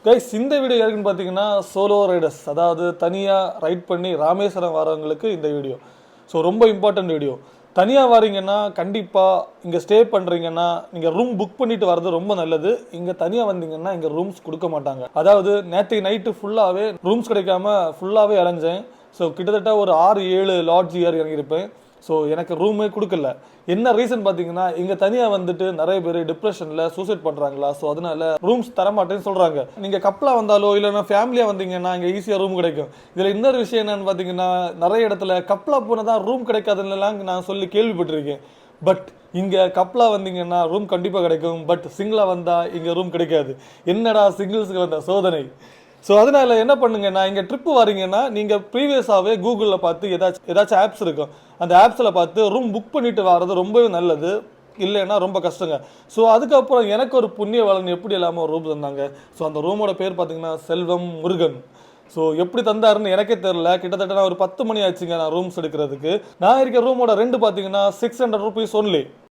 Guys இந்த video யாருக்குன்னு பார்த்தீங்கன்னா சோலோ ரைடர்ஸ், அதாவது தனியாக ரைட் பண்ணி ராமேஸ்வரம் வரவங்களுக்கு இந்த வீடியோ. ஸோ ரொம்ப இம்பார்ட்டன்ட் வீடியோ. தனியாக வாரீங்கன்னா கண்டிப்பாக இங்கே ஸ்டே பண்ணுறீங்கன்னா நீங்கள் ரூம் புக் பண்ணிட்டு வர்றது ரொம்ப நல்லது. இங்கே தனியாக வந்தீங்கன்னா இங்கே ரூம்ஸ் கொடுக்க மாட்டாங்க. அதாவது நேற்று நைட்டு ஃபுல்லாகவே ரூம்ஸ் கிடைக்காம ஃபுல்லாகவே அலைஞ்சேன். ஸோ கிட்டத்தட்ட ஒரு 6-7 லாட்ஜ் ஏறி இறங்கியிருப்பேன். ஸோ எனக்கு ரூமே கொடுக்கல. என்ன ரீசன் பார்த்தீங்கன்னா இங்கே தனியாக வந்துட்டு நிறைய பேர் டிப்ரெஷனில் சூசைட் பண்ணுறாங்களா, ஸோ அதனால ரூம்ஸ் தரமாட்டேன்னு சொல்கிறாங்க. நீங்கள் கப்பலாக வந்தாலோ இல்லைன்னா ஃபேமிலியாக வந்தீங்கன்னா இங்கே ஈஸியாக ரூம் கிடைக்கும். இதில் இன்னொரு விஷயம் என்னன்னு பார்த்தீங்கன்னா நிறைய இடத்துல கப்பலாக போனால் தான் ரூம் கிடைக்காதுன்னெல்லாம் நான் சொல்லி கேள்விப்பட்டிருக்கேன். பட் இங்கே கப்பலாக வந்தீங்கன்னா ரூம் கண்டிப்பாக கிடைக்கும். பட் சிங்கிளாக வந்தால் இங்கே ரூம் கிடைக்காது. என்னடா சிங்கிள்ஸுக்கு வந்த சோதனை. ஸோ அதனால என்ன பண்ணுங்கன்னா இங்கே ட்ரிப்பு வரீங்கன்னா நீங்கள் ப்ரீவியஸாகவே கூகுளில் பார்த்து ஏதாச்சும் ஆப்ஸ் இருக்கும். அந்த ஆப்ஸில் பார்த்து ரூம் புக் பண்ணிட்டு வர்றது ரொம்பவே நல்லது. இல்லைன்னா ரொம்ப கஷ்டங்க. ஸோ அதுக்கப்புறம் எனக்கு ஒரு புண்ணிய வளன் எப்படி இல்லாமல் ஒரு ரூம் தந்தாங்க. ஸோ அந்த ரூமோட பேர் பார்த்தீங்கன்னா செல்வம் முருகன். ஸோ எப்படி தந்தாருன்னு எனக்கே தெரில. கிட்டத்தட்ட நான் ஒரு 10 மணி ஆச்சுங்க நான் ரூம்ஸ் எடுக்கிறதுக்கு. நான் இருக்க ரூமோட ரெண்டு பார்த்தீங்கன்னா 600 rupees ஒன்லி.